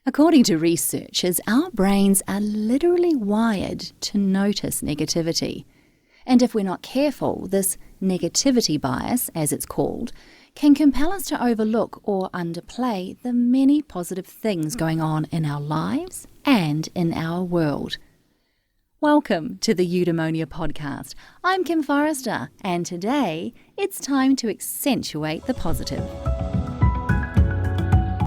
According to researchers, our brains are literally wired to notice negativity. And if we're not careful, this negativity bias, as it's called, can compel us to overlook or underplay the many positive things going on in our lives and in our world. Welcome to the Eudaemonia podcast. I'm Kim Forrester, and today it's time to accentuate the positive.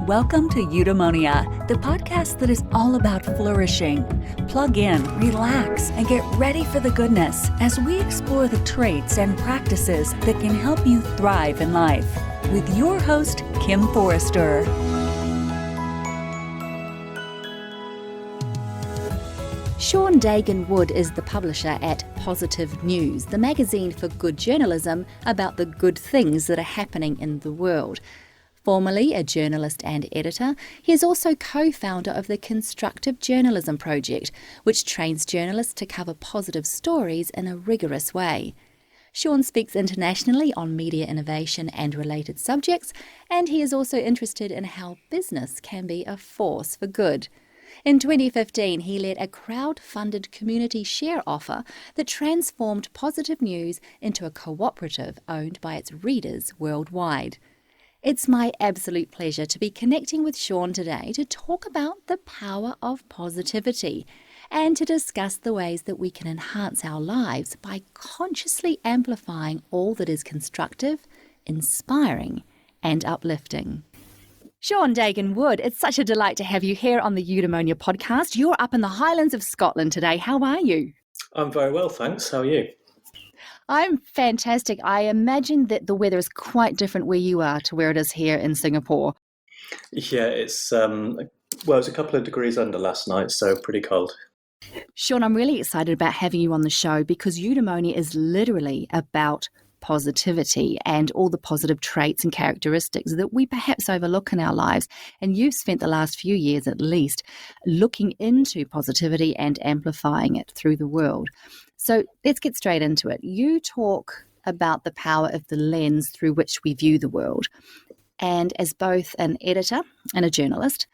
Welcome to Eudaemonia, the podcast that is all about flourishing. Plug in, relax, and get ready for the goodness as we explore the traits and practices that can help you thrive in life. With your host, Kim Forrester. Seán Dagan Wood is the publisher at Positive News, the magazine for good journalism about the good things that are happening in the world. Formerly a journalist and editor, he is also co-founder of the Constructive Journalism Project, which trains journalists to cover positive stories in a rigorous way. Seán speaks internationally on media innovation and related subjects, and he is also interested in how business can be a force for good. In 2015, he led a crowd-funded community share offer that transformed Positive News into a cooperative owned by its readers worldwide. It's my absolute pleasure to be connecting with Seán today to talk about the power of positivity and to discuss the ways that we can enhance our lives by consciously amplifying all that is constructive, inspiring, and uplifting. Seán Dagan Wood, it's such a delight to have you here on the Eudaemonia podcast. You're up in the Highlands of Scotland today. How are you? I'm very well, thanks. How are you? I'm fantastic. I imagine that the weather is quite different where you are to where it is here in Singapore. Yeah, it's it was a couple of degrees under last night, so pretty cold. Seán, I'm really excited about having you on the show because Eudaemonia is literally about positivity and all the positive traits and characteristics that we perhaps overlook in our lives. And you've spent the last few years at least looking into positivity and amplifying it through the world. So let's get straight into it. You talk about the power of the lens through which we view the world. And as both an editor and a journalist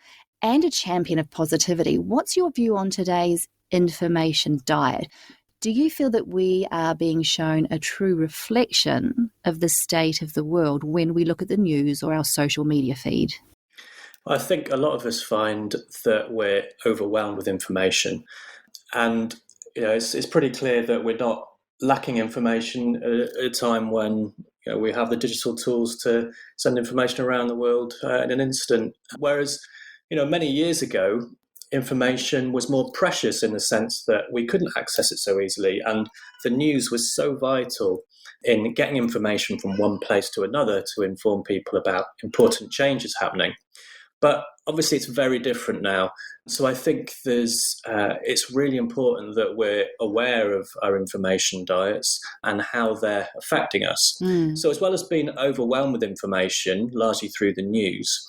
and a champion of positivity, what's your view on today's information diet? Do you feel that we are being shown a true reflection of the state of the world when we look at the news or our social media feed? I think a lot of us find that we're overwhelmed with information, and it's pretty clear that we're not lacking information at a time when we have the digital tools to send information around the world in an instant. Whereas, many years ago, information was more precious in the sense that we couldn't access it so easily, and the news was so vital in getting information from one place to another to inform people about important changes happening. But obviously it's very different now. So I think it's really important that we're aware of our information diets and how they're affecting us. So as well as being overwhelmed with information, largely through the news,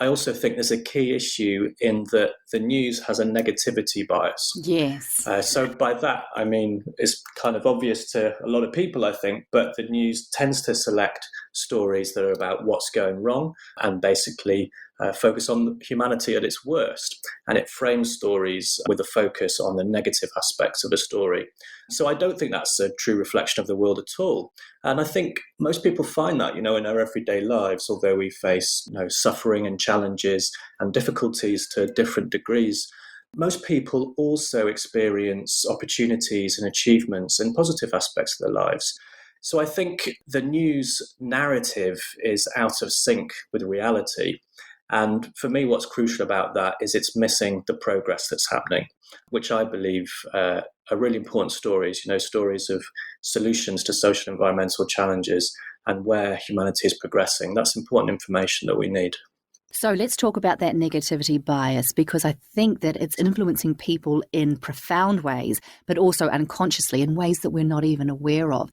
I also think there's a key issue in that the news has a negativity bias. Yes. So by that, I mean, it's kind of obvious to a lot of people, I think, but the news tends to select stories that are about what's going wrong and basically focus on humanity at its worst. And it frames stories with a focus on the negative aspects of a story. So I don't think that's a true reflection of the world at all. And I think most people find that, in our everyday lives, although we face suffering and challenges and difficulties to different degrees, most people also experience opportunities and achievements and positive aspects of their lives. So I think the news narrative is out of sync with reality. And for me, what's crucial about that is it's missing the progress that's happening, which I believe are really important stories, stories of solutions to social and environmental challenges and where humanity is progressing. That's important information that we need. So let's talk about that negativity bias, because I think that it's influencing people in profound ways, but also unconsciously in ways that we're not even aware of.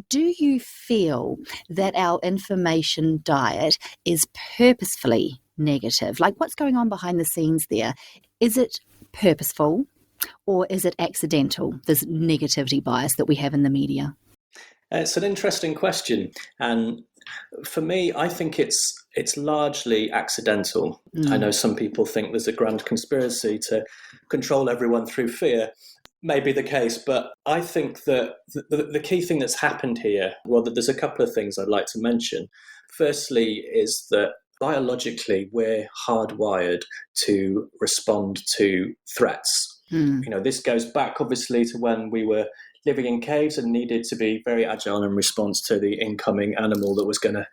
Do you feel that our information diet is purposefully negative? Like, what's going on behind the scenes there? Is it purposeful or is it accidental, this negativity bias that we have in the media? It's an interesting question. And for me, I think it's it's largely accidental. I know some people think there's a grand conspiracy to control everyone through fear. May be the case, but I think that the key thing that's happened here, well, there's a couple of things I'd like to mention. Firstly is that biologically, we're hardwired to respond to threats. This goes back, obviously, to when we were living in caves and needed to be very agile in response to the incoming animal that was going to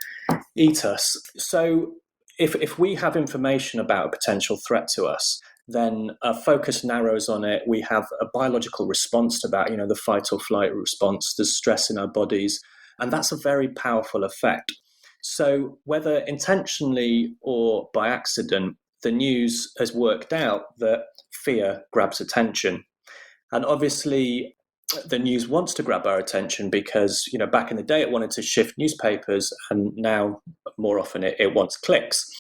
eat us. So if we have information about a potential threat to us, then our focus narrows on it. We have a biological response to that, the fight or flight response. There's stress in our bodies, and that's a very powerful effect. So whether intentionally or by accident, the news has worked out that fear grabs attention. And obviously, the news wants to grab our attention because, back in the day, it wanted to shift newspapers, and now more often it wants clicks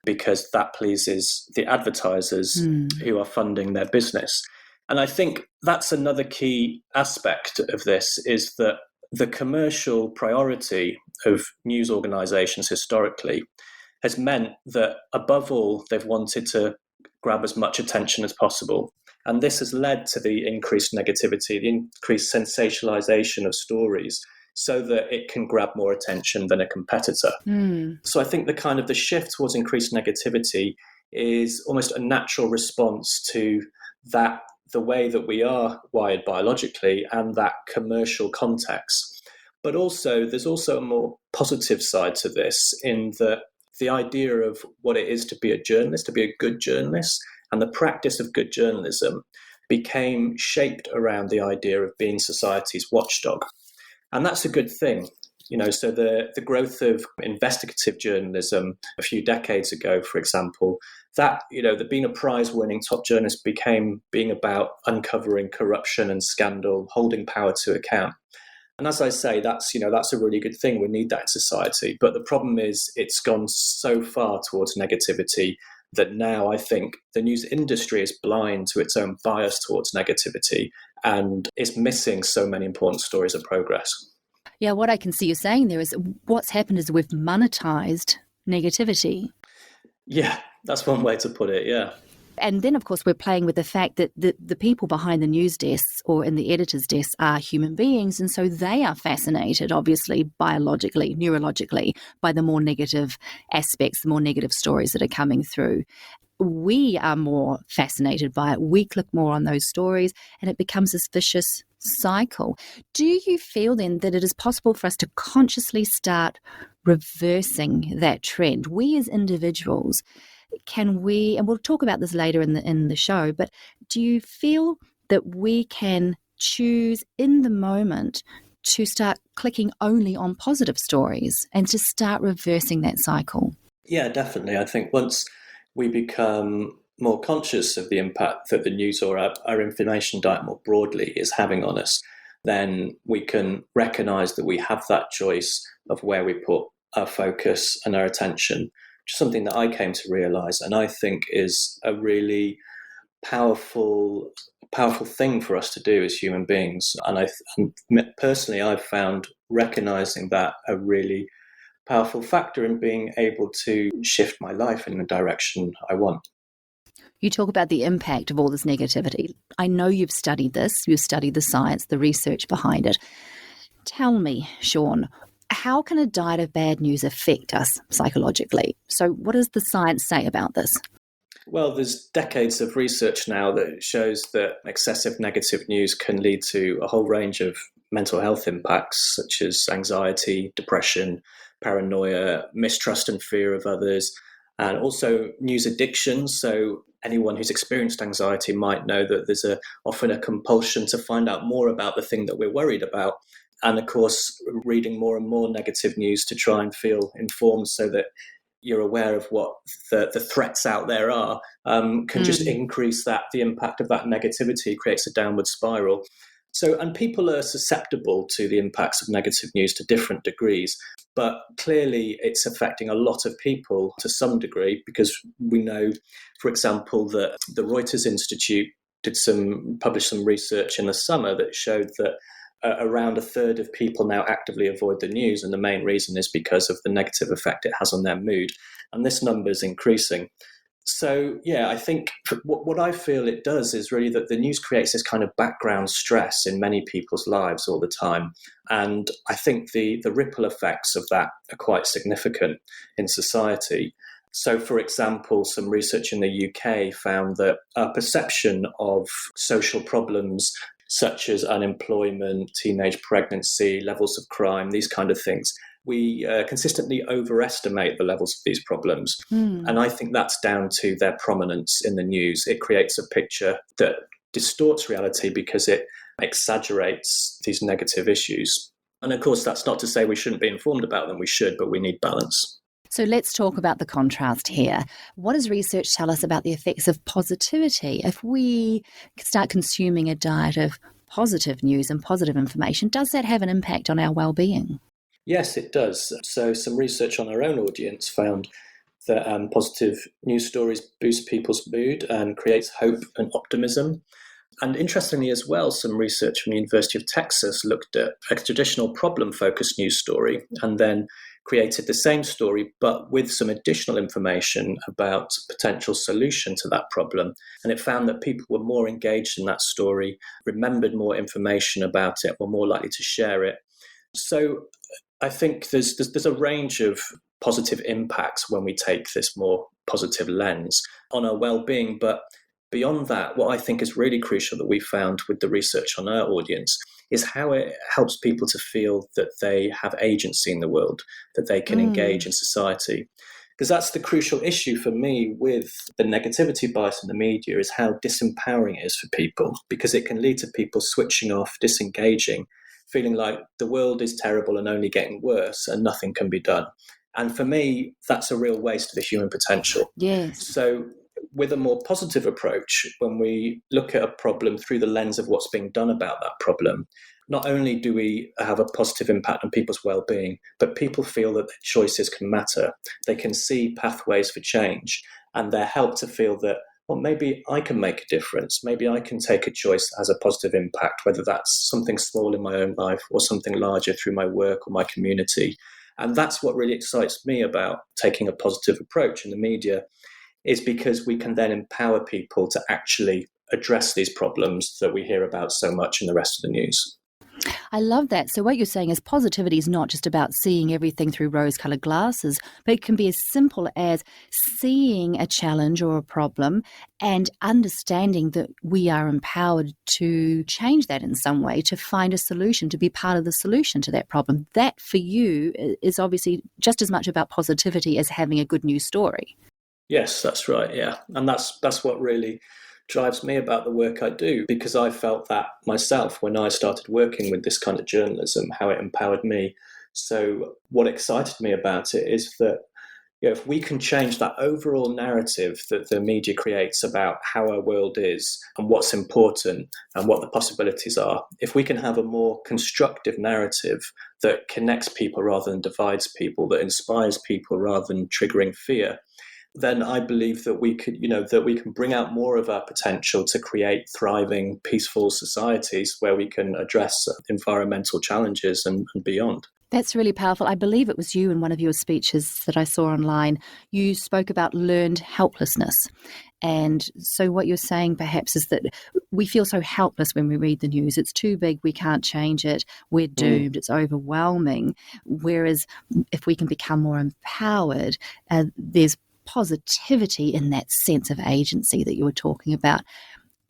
because that pleases the advertisers who are funding their business. And I think that's another key aspect of this, is that the commercial priority of news organizations historically has meant that, above all, they've wanted to grab as much attention as possible. And this has led to the increased negativity, the increased sensationalization of stories, so that it can grab more attention than a competitor. So I think the shift towards increased negativity is almost a natural response to that, the way that we are wired biologically and that commercial context. But also, there's also a more positive side to this, in that the idea of what it is to be a journalist, to be a good journalist, and the practice of good journalism became shaped around the idea of being society's watchdog. And that's a good thing. So the growth of investigative journalism a few decades ago, for example, that, the being a prize-winning top journalist became being about uncovering corruption and scandal, holding power to account. And as I say, that's a really good thing. We need that in society. But the problem is it's gone so far towards negativity that now I think the news industry is blind to its own bias towards negativity and is missing so many important stories of progress. Yeah, what I can see you saying there is what's happened is we've monetized negativity. Yeah, that's one way to put it, yeah. And then, of course, we're playing with the fact that the people behind the news desks or in the editor's desks are human beings. And so they are fascinated, obviously, biologically, neurologically, by the more negative aspects, the more negative stories that are coming through. We are more fascinated by it. We click more on those stories, and it becomes this vicious cycle. Do you feel then that it is possible for us to consciously start reversing that trend? We as individuals, can we, and we'll talk about this later in the show, but do you feel that we can choose in the moment to start clicking only on positive stories and to start reversing that cycle? Yeah, definitely. I think once we become more conscious of the impact that the news or our information diet more broadly is having on us, then we can recognize that we have that choice of where we put our focus and our attention. Something that I came to realize, and I think is a really powerful thing for us to do as human beings. And personally, I've found recognizing that a really powerful factor in being able to shift my life in the direction I want. You talk about the impact of all this negativity. I know you've studied this. You've studied the science, the research behind it. Tell me, Seán, how can a diet of bad news affect us psychologically? So what does the science say about this? Well, there's decades of research now that shows that excessive negative news can lead to a whole range of mental health impacts, such as anxiety, depression, paranoia, mistrust and fear of others, and also news addiction. So anyone who's experienced anxiety might know that there's often a compulsion to find out more about the thing that we're worried about. And of course, reading more and more negative news to try and feel informed so that you're aware of what the threats out there are, can just increase the impact of that negativity, creates a downward spiral. So, and people are susceptible to the impacts of negative news to different degrees, but clearly it's affecting a lot of people to some degree, because we know, for example, that the Reuters Institute published some research in the summer that showed that around a third of people now actively avoid the news, and the main reason is because of the negative effect it has on their mood. And this number is increasing. So, yeah, I think what I feel it does is really that the news creates this kind of background stress in many people's lives all the time. And I think the ripple effects of that are quite significant in society. So, for example, some research in the UK found that our perception of social problems such as unemployment, teenage pregnancy, levels of crime, these kind of things, we consistently overestimate the levels of these problems. And I think that's down to their prominence in the news. It creates a picture that distorts reality because it exaggerates these negative issues. And of course, that's not to say we shouldn't be informed about them. We should, but we need balance. So let's talk about the contrast here. What does research tell us about the effects of positivity? If we start consuming a diet of positive news and positive information, does that have an impact on our well-being? Yes, it does. So some research on our own audience found that positive news stories boost people's mood and creates hope and optimism. And interestingly as well, some research from the University of Texas looked at a traditional problem-focused news story and then created the same story, but with some additional information about potential solution to that problem. And it found that people were more engaged in that story, remembered more information about it, were more likely to share it. So I think there's a range of positive impacts when we take this more positive lens on our well-being. But beyond that, what I think is really crucial that we found with the research on our audience is how it helps people to feel that they have agency in the world, that they can engage in society. Because that's the crucial issue for me with the negativity bias in the media, is how disempowering it is for people, because it can lead to people switching off, disengaging, feeling like the world is terrible and only getting worse and nothing can be done. And for me, that's a real waste of the human potential. Yes. So with a more positive approach, when we look at a problem through the lens of what's being done about that problem, not only do we have a positive impact on people's well-being, but people feel that their choices can matter. They can see pathways for change, and they're helped to feel that, well, maybe I can make a difference. Maybe I can take a choice that has a positive impact, whether that's something small in my own life or something larger through my work or my community. And that's what really excites me about taking a positive approach in the media, is because we can then empower people to actually address these problems that we hear about so much in the rest of the news. I love that. So what you're saying is positivity is not just about seeing everything through rose-coloured glasses, but it can be as simple as seeing a challenge or a problem and understanding that we are empowered to change that in some way, to find a solution, to be part of the solution to that problem. That, for you, is obviously just as much about positivity as having a good news story. Yes, that's right. Yeah. And that's what really drives me about the work I do, because I felt that myself when I started working with this kind of journalism, how it empowered me. So what excited me about it is that, if we can change that overall narrative that the media creates about how our world is and what's important and what the possibilities are, if we can have a more constructive narrative that connects people rather than divides people, that inspires people rather than triggering fear, then I believe that we could, that we can bring out more of our potential to create thriving, peaceful societies where we can address environmental challenges and beyond. That's really powerful. I believe it was you in one of your speeches that I saw online. You spoke about learned helplessness. And so what you're saying perhaps is that we feel so helpless when we read the news. It's too big, we can't change it, we're doomed, it's overwhelming. Whereas if we can become more empowered, there's positivity in that sense of agency that you were talking about.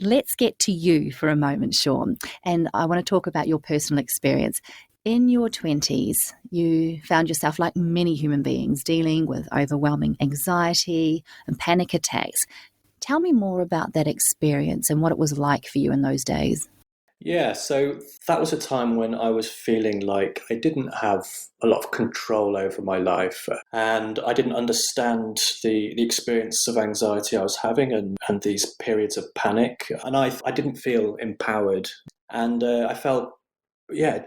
Let's get to you for a moment, Seán. And I want to talk about your personal experience. In your 20s, you found yourself, like many human beings, dealing with overwhelming anxiety and panic attacks. Tell me more about that experience and what it was like for you in those days. Yeah, so that was a time when I was feeling like I didn't have a lot of control over my life, and I didn't understand the experience of anxiety I was having and these periods of panic, and I didn't feel empowered, and I felt,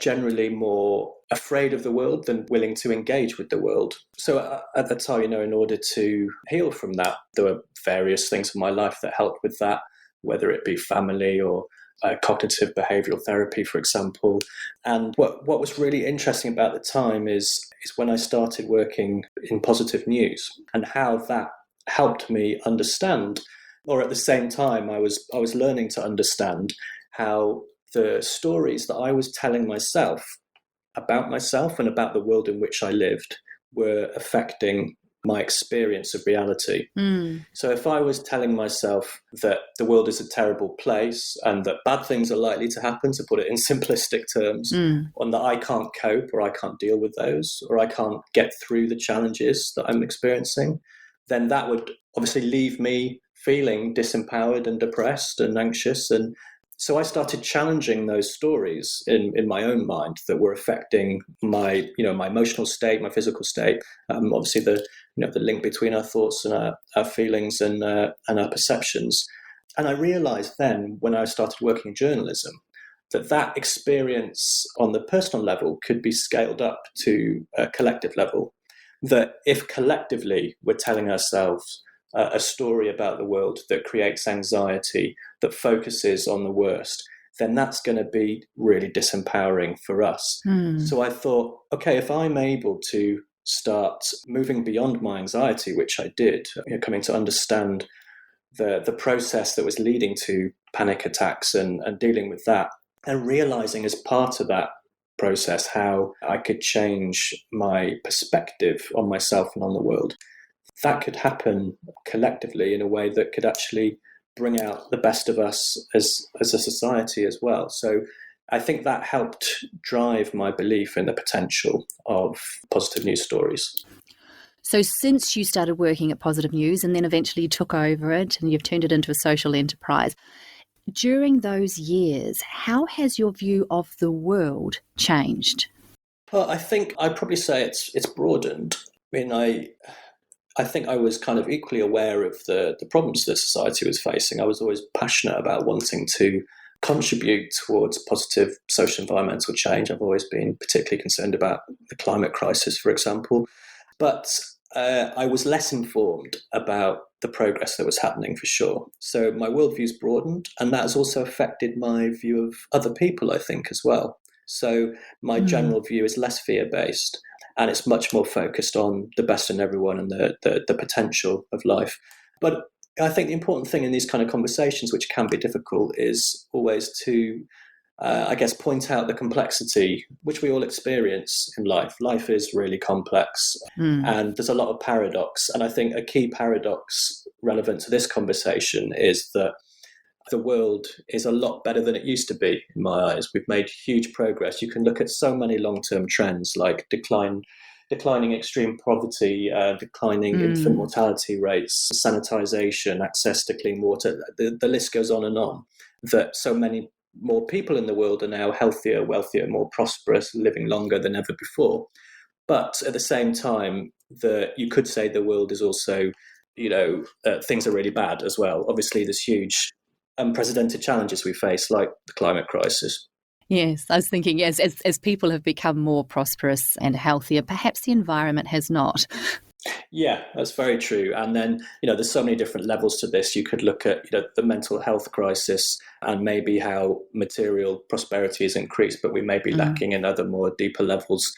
generally more afraid of the world than willing to engage with the world. So at the time, in order to heal from that, there were various things in my life that helped with that, whether it be family or cognitive behavioral therapy, for example. And what was really interesting about the time is when I started working in positive news and how that helped me understand, or at the same time, I was learning to understand how the stories that I was telling myself about myself and about the world in which I lived were affecting my experience of reality. So if I was telling myself that the world is a terrible place and that bad things are likely to happen, to put it in simplistic terms, and that I can't cope or I can't deal with those or I can't get through the challenges that I'm experiencing, then that would obviously leave me feeling disempowered and depressed and anxious. And so I started challenging those stories in my own mind that were affecting my emotional state, my physical state. Obviously, the link between our thoughts and our feelings and our perceptions. And I realized then, when I started working in journalism, that experience on the personal level could be scaled up to a collective level. That if collectively we're telling ourselves a story about the world that creates anxiety, that focuses on the worst, then that's going to be really disempowering for us. So I thought, okay, if I'm able to start moving beyond my anxiety, which I did, coming to understand the process that was leading to panic attacks and dealing with that, and realizing as part of that process how I could change my perspective on myself and on the world, that could happen collectively in a way that could actually bring out the best of us as a society as well. So I think that helped drive my belief in the potential of positive news stories. So since you started working at Positive News and then eventually you took over it and you've turned it into a social enterprise, during those years, how has your view of the world changed? Well, I think I'd probably say it's broadened. I mean, I think I was kind of equally aware of the problems that society was facing. I was always passionate about wanting to contribute towards positive social environmental change. I've always been particularly concerned about the climate crisis, for example. But I was less informed about the progress that was happening, for sure. So my worldview's broadened, and that has also affected my view of other people, I think, as well. So my general view is less fear-based, and it's much more focused on the best in everyone and the potential of life. But I think the important thing in these kind of conversations, which can be difficult, is always to, point out the complexity which we all experience in life. Life is really complex, and there's a lot of paradox. And I think a key paradox relevant to this conversation is that the world is a lot better than it used to be, in my eyes. We've made huge progress. You can look at so many long-term trends like declining extreme poverty, declining infant mortality rates, sanitization, access to clean water. The list goes on, that so many more people in the world are now healthier, wealthier, more prosperous, living longer than ever before. But at the same time, you could say the world is also, things are really bad as well. Obviously, there's huge unprecedented challenges we face, like the climate crisis. Yes, I was thinking as people have become more prosperous and healthier, perhaps the environment has not. Yeah, that's very true. And then, there's so many different levels to this. You could look at, the mental health crisis and maybe how material prosperity has increased, but we may be lacking in other more deeper levels.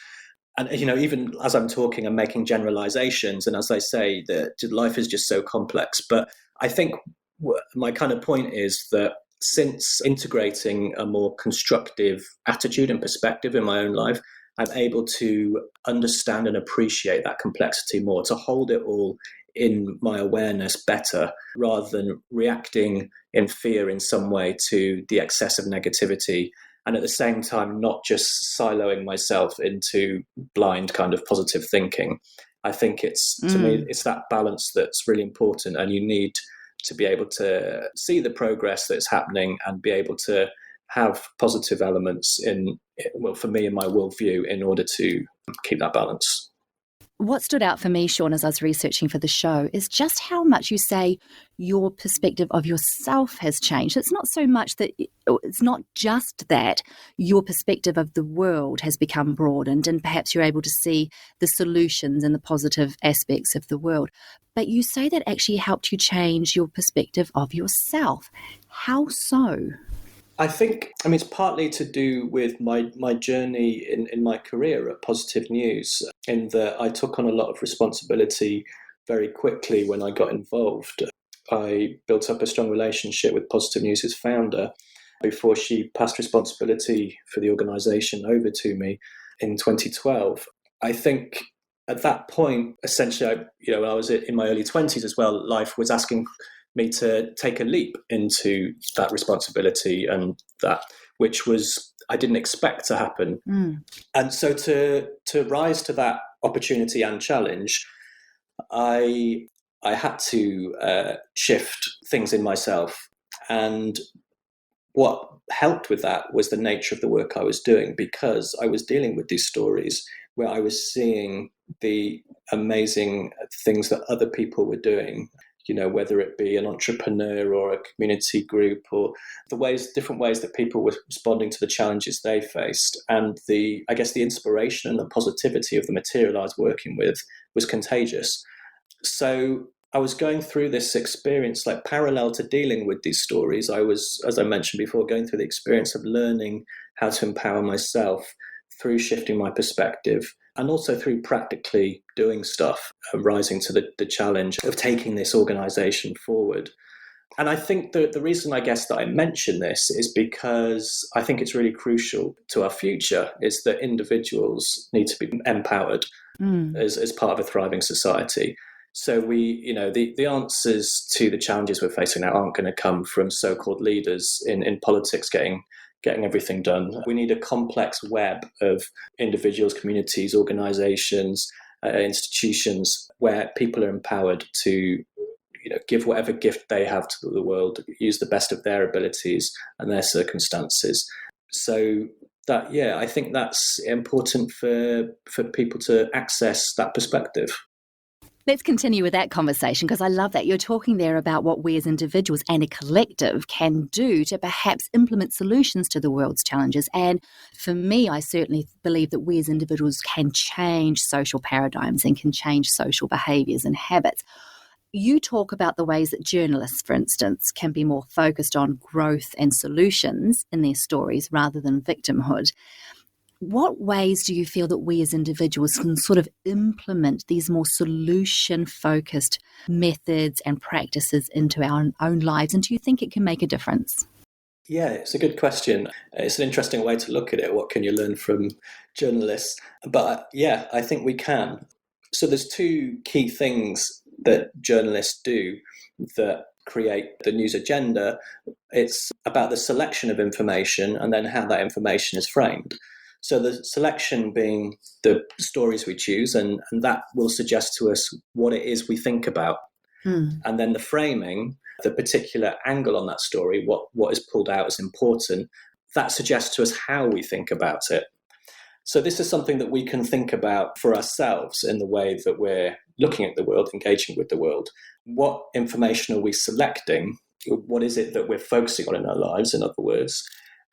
And, even as I'm talking, I'm making generalizations. And as I say, life is just so complex. But I think my kind of point is that since integrating a more constructive attitude and perspective in my own life, I'm able to understand and appreciate that complexity more, to hold it all in my awareness better, rather than reacting in fear in some way to the excess of negativity. And at the same time, not just siloing myself into blind kind of positive thinking. I think to me, it's that balance that's really important, and you need to be able to see the progress that's happening and be able to have positive elements for me, in my worldview, in order to keep that balance. What stood out for me, Seán, as I was researching for the show, is just how much you say your perspective of yourself has changed. It's not so much that, it's not just that your perspective of the world has become broadened and perhaps you're able to see the solutions and the positive aspects of the world, but you say that actually helped you change your perspective of yourself. How so? I think, it's partly to do with my journey in my career at Positive News, in that I took on a lot of responsibility very quickly when I got involved. I built up a strong relationship with Positive News' founder before she passed responsibility for the organisation over to me in 2012. I think at that point, essentially, when I was in my early 20s as well, life was asking me to take a leap into that responsibility, and that, which was, I didn't expect to happen. And so to rise to that opportunity and challenge, I had to shift things in myself. And what helped with that was the nature of the work I was doing, because I was dealing with these stories where I was seeing the amazing things that other people were doing, whether it be an entrepreneur or a community group, or different ways that people were responding to the challenges they faced. And the inspiration and the positivity of the material I was working with was contagious. So I was going through this experience, like parallel to dealing with these stories. I was, as I mentioned before, going through the experience of learning how to empower myself through shifting my perspective, and also through practically doing stuff, rising to the challenge of taking this organisation forward. And I think that the reason, I guess, that I mention this is because I think it's really crucial to our future, is that individuals need to be empowered as part of a thriving society. So the answers to the challenges we're facing now aren't going to come from so-called leaders in politics getting everything done. We need a complex web of individuals, communities, organizations, institutions, where people are empowered to give whatever gift they have to the world, use the best of their abilities and their circumstances. So that, I think that's important for people to access that perspective. Let's continue with that conversation, because I love that. You're talking there about what we as individuals and a collective can do to perhaps implement solutions to the world's challenges. And for me, I certainly believe that we as individuals can change social paradigms and can change social behaviours and habits. You talk about the ways that journalists, for instance, can be more focused on growth and solutions in their stories rather than victimhood. What ways do you feel that we as individuals can sort of implement these more solution-focused methods and practices into our own lives? And do you think it can make a difference? Yeah, it's a good question. It's an interesting way to look at it. What can you learn from journalists? But I think we can. So there's two key things that journalists do that create the news agenda. It's about the selection of information and then how that information is framed. So the selection being the stories we choose, and that will suggest to us what it is we think about. And then the framing, the particular angle on that story, what is pulled out as important, that suggests to us how we think about it. So this is something that we can think about for ourselves in the way that we're looking at the world, engaging with the world. What information are we selecting? What is it that we're focusing on in our lives, in other words?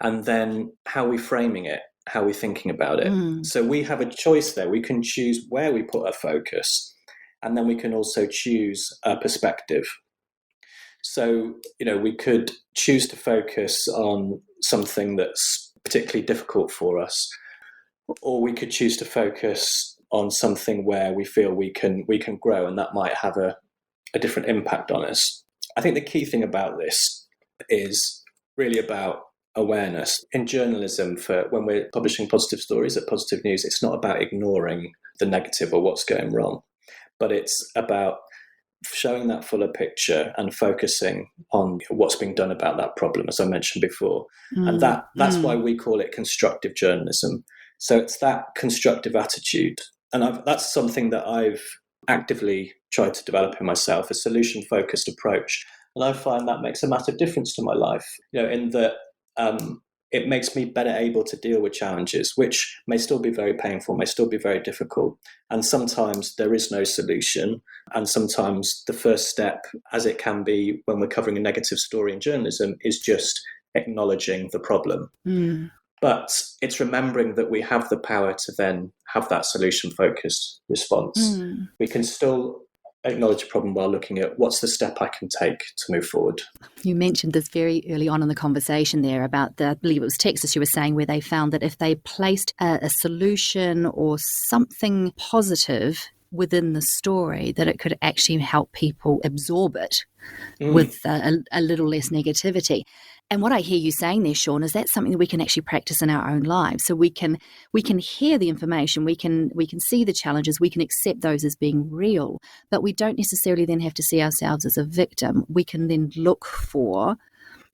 And then how are we framing it? How are we thinking about it? So we have a choice there. We can choose where we put our focus, and then we can also choose a perspective. So, we could choose to focus on something that's particularly difficult for us, or we could choose to focus on something where we feel we can grow, and that might have a different impact on us. I think the key thing about this is really about awareness. In journalism, for when we're publishing positive stories at Positive News, it's not about ignoring the negative or what's going wrong, but it's about showing that fuller picture and focusing on what's being done about that problem, as I mentioned before. And that's why we call it constructive journalism. So it's that constructive attitude. And that's something that I've actively tried to develop in myself, a solution-focused approach. And I find that makes a massive difference to my life, in that it makes me better able to deal with challenges, which may still be very painful, may still be very difficult. And sometimes there is no solution. And sometimes the first step, as it can be when we're covering a negative story in journalism, is just acknowledging the problem. But it's remembering that we have the power to then have that solution-focused response. We can still acknowledge a problem while looking at what's the step I can take to move forward. You mentioned this very early on in the conversation there about I believe it was Texas you were saying, where they found that if they placed a solution or something positive within the story, that it could actually help people absorb it with a little less negativity. And what I hear you saying there, Seán, is that's something that we can actually practice in our own lives. So we can hear the information, we can see the challenges, we can accept those as being real, but we don't necessarily then have to see ourselves as a victim. We can then look for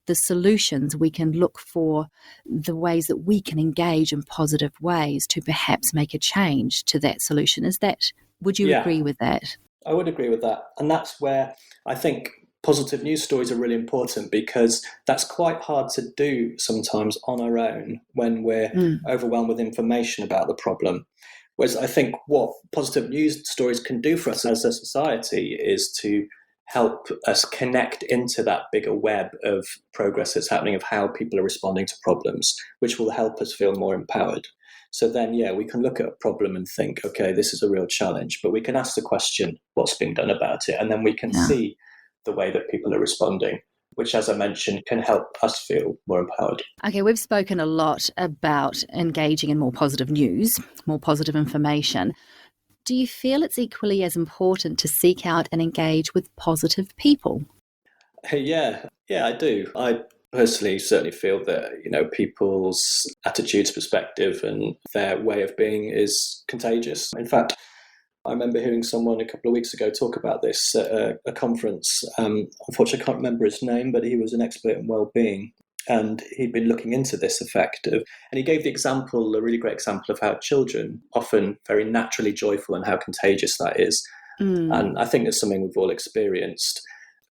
the solutions, we can look for the ways that we can engage in positive ways to perhaps make a change to that solution. Would you agree with that? I would agree with that. And that's where I think positive news stories are really important, because that's quite hard to do sometimes on our own when we're overwhelmed with information about the problem. Whereas I think what positive news stories can do for us as a society is to help us connect into that bigger web of progress that's happening, of how people are responding to problems, which will help us feel more empowered. So then, we can look at a problem and think, okay, this is a real challenge, but we can ask the question, what's being done about it? And then we can see the way that people are responding, which, as I mentioned, can help us feel more empowered. Okay, we've spoken a lot about engaging in more positive news, more positive information. Do you feel it's equally as important to seek out and engage with positive people? Yeah, I do. I personally certainly feel that, people's attitudes, perspective, and their way of being is contagious. In fact, I remember hearing someone a couple of weeks ago talk about this at a conference. Unfortunately, I can't remember his name, but he was an expert in well-being. And he'd been looking into this effect and he gave the example, a really great example of how children, often very naturally joyful, and how contagious that is. And I think that's something we've all experienced,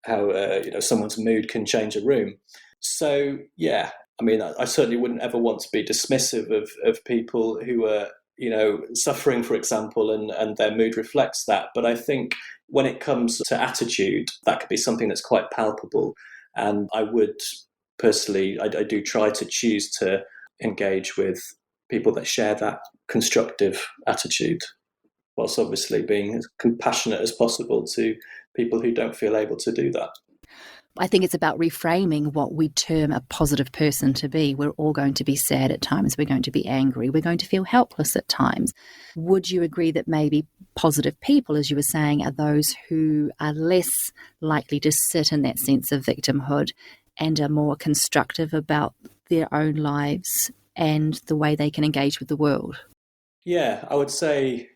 how, someone's mood can change a room. So, I certainly wouldn't ever want to be dismissive of people who are, suffering, for example, and their mood reflects that. But I think when it comes to attitude, that could be something that's quite palpable. And I would personally, I do try to choose to engage with people that share that constructive attitude, whilst obviously being as compassionate as possible to people who don't feel able to do that. I think it's about reframing what we term a positive person to be. We're all going to be sad at times. We're going to be angry. We're going to feel helpless at times. Would you agree that maybe positive people, as you were saying, are those who are less likely to sit in that sense of victimhood and are more constructive about their own lives and the way they can engage with the world? Yeah, I would say,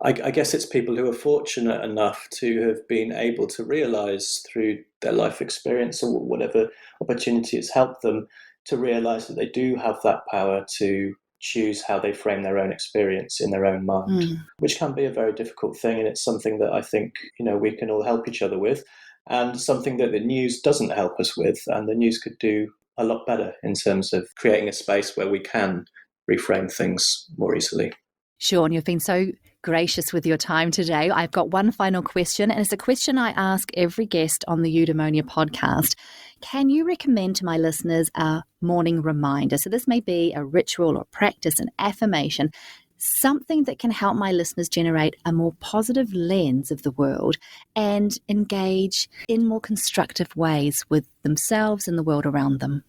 I guess it's people who are fortunate enough to have been able to realise through their life experience or whatever opportunity has helped them to realise that they do have that power to choose how they frame their own experience in their own mind, which can be a very difficult thing. And it's something that I think, we can all help each other with, and something that the news doesn't help us with. And the news could do a lot better in terms of creating a space where we can reframe things more easily. Seán, you've been so gracious with your time today. I've got one final question, and it's a question I ask every guest on the Eudaemonia podcast. Can you recommend to my listeners a morning reminder? So this may be a ritual or practice, an affirmation, something that can help my listeners generate a more positive lens of the world and engage in more constructive ways with themselves and the world around them.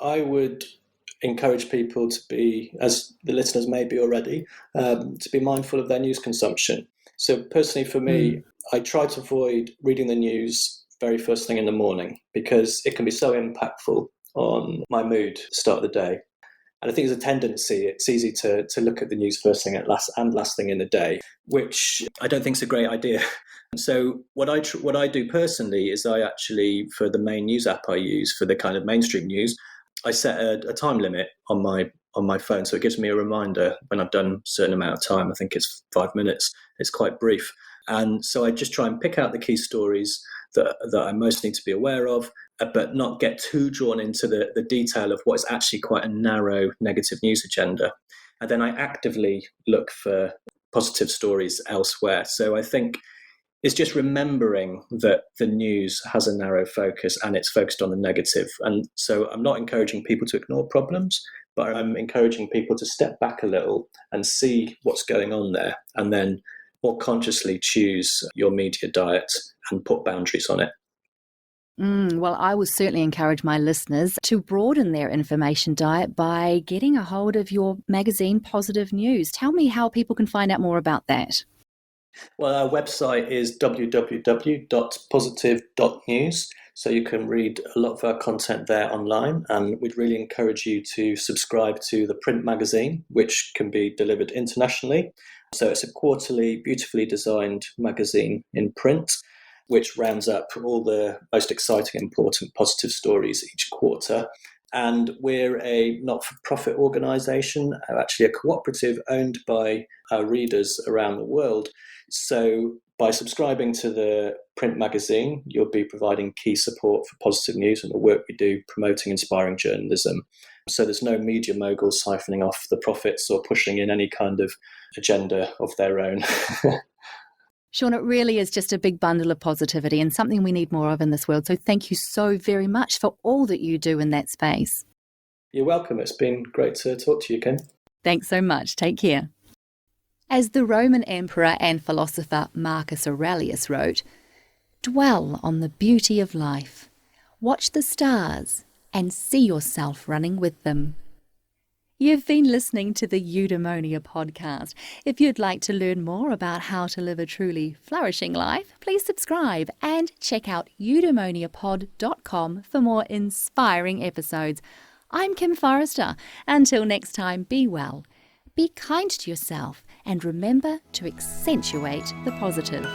I would encourage people to be, as the listeners may be already, to be mindful of their news consumption. So personally for me, I try to avoid reading the news very first thing in the morning, because it can be so impactful on my mood at the start of the day. And I think there's a tendency, it's easy to look at the news first thing and last thing in the day, which I don't think is a great idea. So what I do personally is I actually, for the main news app I use for the kind of mainstream news, I set a time limit on my phone, so it gives me a reminder when I've done a certain amount of time. I think it's 5 minutes. It's quite brief. And so I just try and pick out the key stories that I most need to be aware of, but not get too drawn into the detail of what is actually quite a narrow negative news agenda. And then I actively look for positive stories elsewhere. So I think it's just remembering that the news has a narrow focus and it's focused on the negative. And so I'm not encouraging people to ignore problems, but I'm encouraging people to step back a little and see what's going on there, and then more consciously choose your media diet and put boundaries on it. Well, I will certainly encourage my listeners to broaden their information diet by getting a hold of your magazine, Positive News. Tell me how people can find out more about that. Well, our website is www.positive.news, so you can read a lot of our content there online, and we'd really encourage you to subscribe to the print magazine, which can be delivered internationally. So it's a quarterly, beautifully designed magazine in print, which rounds up all the most exciting, important, positive stories each quarter. And we're a not-for-profit organisation, actually a cooperative owned by our readers around the world. So by subscribing to the print magazine, you'll be providing key support for Positive News and the work we do promoting inspiring journalism. So there's no media moguls siphoning off the profits or pushing in any kind of agenda of their own. Seán, it really is just a big bundle of positivity and something we need more of in this world. So thank you so very much for all that you do in that space. You're welcome. It's been great to talk to you, Kim. Thanks so much. Take care. As the Roman emperor and philosopher Marcus Aurelius wrote, "Dwell on the beauty of life, watch the stars, and see yourself running with them." You've been listening to the Eudaemonia podcast. If you'd like to learn more about how to live a truly flourishing life, please subscribe and check out eudaemoniapod.com for more inspiring episodes. I'm Kim Forrester. Until next time, be well, be kind to yourself, and remember to accentuate the positive.